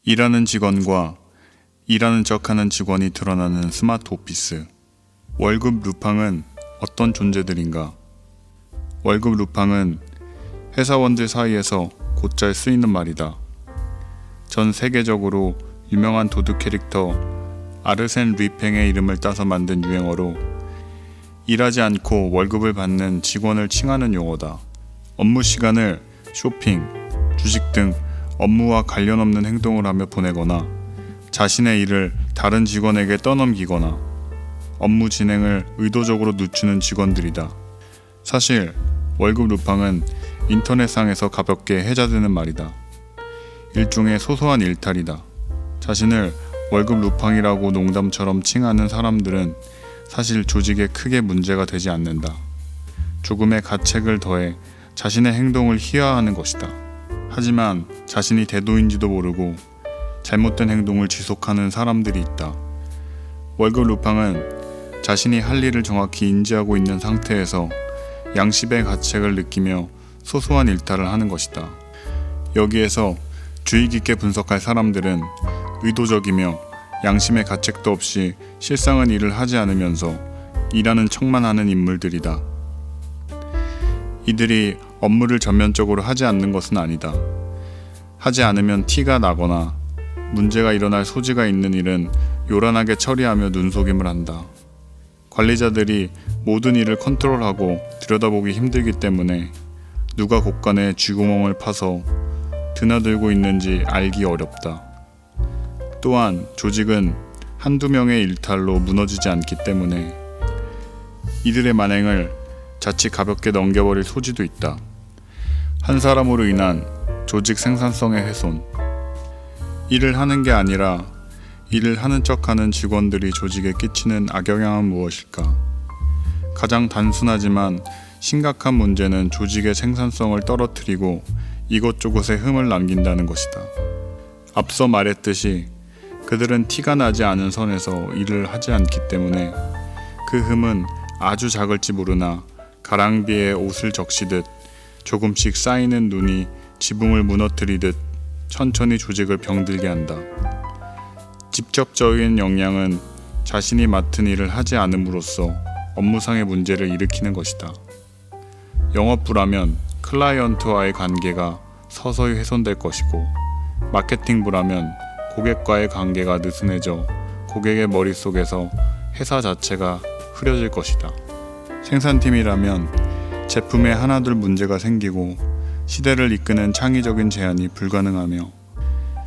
일하는 직원과 일하는 척하는 직원이 드러나는 스마트 오피스. 월급 루팡은 어떤 존재들인가? 월급 루팡은 회사원들 사이에서 곧잘 쓰이는 말이다. 전 세계적으로 유명한 도둑 캐릭터 아르센 루팽의 이름을 따서 만든 유행어로 일하지 않고 월급을 받는 직원을 칭하는 용어다. 업무 시간을 쇼핑, 주식 등 업무와 관련 없는 행동을 하며 보내거나 자신의 일을 다른 직원에게 떠넘기거나 업무 진행을 의도적으로 늦추는 직원들이다. 사실 월급 루팡은 인터넷상에서 가볍게 해자되는 말이다. 일종의 소소한 일탈이다. 자신을 월급 루팡이라고 농담처럼 칭하는 사람들은 사실 조직에 크게 문제가 되지 않는다. 조금의 가책을 더해 자신의 행동을 희화화하는 것이다. 하지만 자신이 대도인지도 모르고 잘못된 행동을 지속하는 사람들이 있다. 월급 루팡은 자신이 할 일을 정확히 인지하고 있는 상태에서 양심의 가책을 느끼며 소소한 일탈을 하는 것이다. 여기에서 주의 깊게 분석할 사람들은 의도적이며 양심의 가책도 없이 실상은 일을 하지 않으면서 일하는 척만 하는 인물들이다. 이들이 업무를 전면적으로 하지 않는 것은 아니다. 하지 않으면 티가 나거나 문제가 일어날 소지가 있는 일은 요란하게 처리하며 눈속임을 한다. 관리자들이 모든 일을 컨트롤하고 들여다보기 힘들기 때문에 누가 곳간에 쥐구멍을 파서 드나들고 있는지 알기 어렵다. 또한 조직은 한두 명의 일탈로 무너지지 않기 때문에 이들의 만행을 자칫 가볍게 넘겨버릴 소지도 있다. 한 사람으로 인한 조직 생산성의 훼손. 일을 하는 게 아니라 일을 하는 척하는 직원들이 조직에 끼치는 악영향은 무엇일까? 가장 단순하지만 심각한 문제는 조직의 생산성을 떨어뜨리고 이것저것에 흠을 남긴다는 것이다. 앞서 말했듯이 그들은 티가 나지 않은 선에서 일을 하지 않기 때문에 그 흠은 아주 작을지 모르나 가랑비에 옷을 적시듯 조금씩 쌓이는 눈이 지붕을 무너뜨리듯 천천히 조직을 병들게 한다. 직접적인 영향은 자신이 맡은 일을 하지 않음으로써 업무상의 문제를 일으키는 것이다. 영업부라면 클라이언트와의 관계가 서서히 훼손될 것이고, 마케팅부라면 고객과의 관계가 느슨해져 고객의 머릿속에서 회사 자체가 흐려질 것이다. 생산팀이라면 제품에 하나둘 문제가 생기고 시대를 이끄는 창의적인 제안이 불가능하며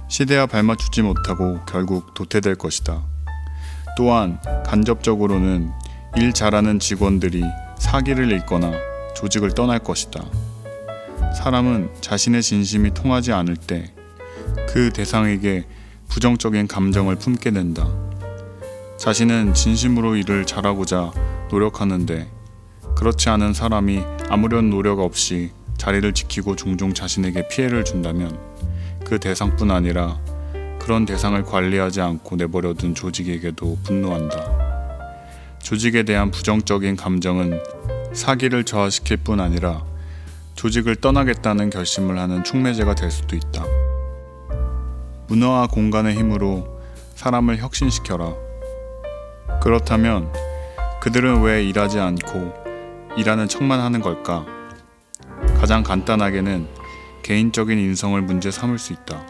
시대와 발맞추지 못하고 결국 도태될 것이다. 또한 간접적으로는 일 잘하는 직원들이 사기를 잃거나 조직을 떠날 것이다. 사람은 자신의 진심이 통하지 않을 때 그 대상에게 부정적인 감정을 품게 된다. 자신은 진심으로 일을 잘하고자 노력하는데 그렇지 않은 사람이 아무런 노력 없이 자리를 지키고 종종 자신에게 피해를 준다면 그 대상뿐 아니라 그런 대상을 관리하지 않고 내버려둔 조직에게도 분노한다. 조직에 대한 부정적인 감정은 사기를 저하시킬 뿐 아니라 조직을 떠나겠다는 결심을 하는 촉매제가 될 수도 있다. 문화와 공간의 힘으로 사람을 혁신시켜라. 그렇다면 그들은 왜 일하지 않고 일하는 척만 하는 걸까? 가장 간단하게는 개인적인 인성을 문제 삼을 수 있다.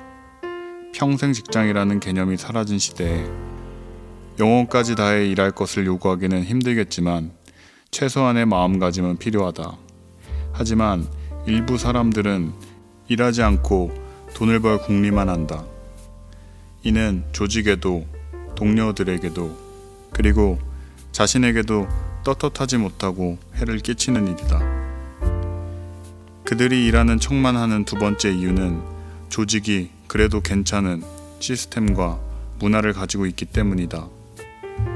평생 직장이라는 개념이 사라진 시대에 영혼까지 다해 일할 것을 요구하기는 힘들겠지만 최소한의 마음가짐은 필요하다. 하지만 일부 사람들은 일하지 않고 돈을 벌 궁리만 한다. 이는 조직에도 동료들에게도 그리고 자신에게도 떳떳하지 못하고 해를 끼치는 일이다. 그들이 일하는 척만 하는 두 번째 이유는 조직이 그래도 괜찮은 시스템과 문화를 가지고 있기 때문이다.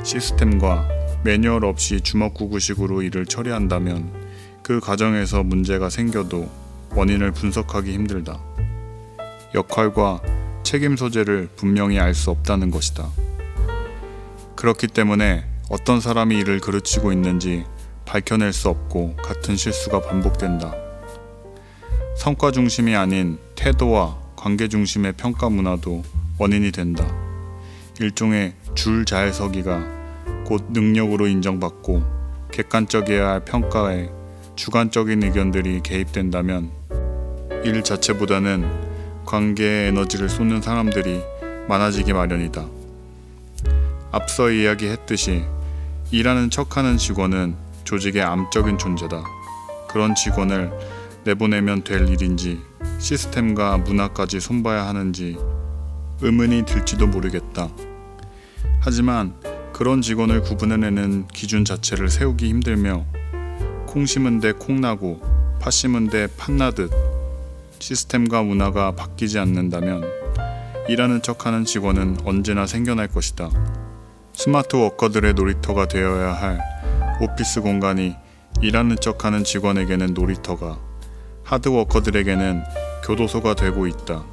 시스템과 매뉴얼 없이 주먹구구식으로 일을 처리한다면 그 과정에서 문제가 생겨도 원인을 분석하기 힘들다. 역할과 책임 소재를 분명히 알 수 없다는 것이다. 그렇기 때문에 어떤 사람이 일을 그르치고 있는지 밝혀낼 수 없고 같은 실수가 반복된다. 성과 중심이 아닌 태도와 관계 중심의 평가 문화도 원인이 된다. 일종의 줄 잘 서기가 곧 능력으로 인정받고 객관적이어야 할 평가에 주관적인 의견들이 개입된다면 일 자체보다는 관계에 에너지를 쏟는 사람들이 많아지기 마련이다. 앞서 이야기했듯이 일하는 척하는 직원은 조직의 암적인 존재다. 그런 직원을 내보내면 될 일인지 시스템과 문화까지 손봐야 하는지 의문이 들지도 모르겠다. 하지만 그런 직원을 구분해내는 기준 자체를 세우기 힘들며 콩 심은 데 콩 나고 팥 심은 데 팥 나듯 시스템과 문화가 바뀌지 않는다면 일하는 척하는 직원은 언제나 생겨날 것이다. 스마트 워커들의 놀이터가 되어야 할 오피스 공간이 일하는 척하는 직원에게는 놀이터가, 하드 워커들에게는 교도소가 되고 있다.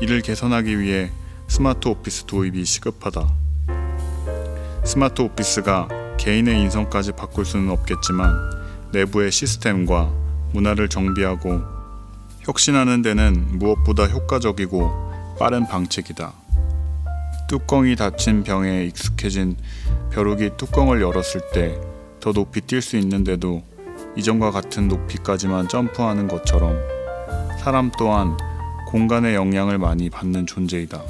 이를 개선하기 위해 스마트 오피스 도입이 시급하다. 스마트 오피스가 개인의 인성까지 바꿀 수는 없겠지만 내부의 시스템과 문화를 정비하고 혁신하는 데는 무엇보다 효과적이고 빠른 방책이다. 뚜껑이 닫힌 병에 익숙해진 벼룩이 뚜껑을 열었을 때 더 높이 뛸 수 있는데도 이전과 같은 높이까지만 점프하는 것처럼 사람 또한 공간의 영향을 많이 받는 존재이다.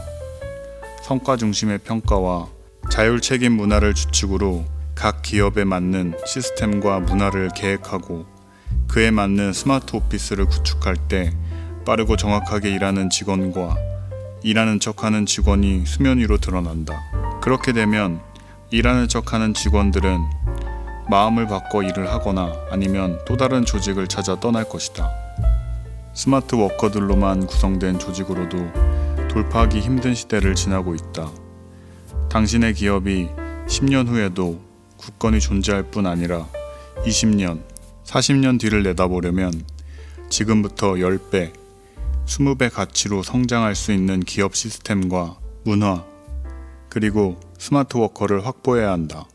성과 중심의 평가와 자율 책임 문화를 주축으로 각 기업에 맞는 시스템과 문화를 계획하고 그에 맞는 스마트 오피스를 구축할 때 빠르고 정확하게 일하는 직원과 일하는 척하는 직원이 수면 위로 드러난다. 그렇게 되면 일하는 척하는 직원들은 마음을 바꿔 일을 하거나 아니면 또 다른 조직을 찾아 떠날 것이다. 스마트 워커들로만 구성된 조직으로도 돌파하기 힘든 시대를 지나고 있다. 당신의 기업이 10년 후에도 굳건히 존재할 뿐 아니라 20년, 40년 뒤를 내다보려면 지금부터 10배, 20배 가치로 성장할 수 있는 기업 시스템과 문화, 그리고 스마트 워커를 확보해야 한다.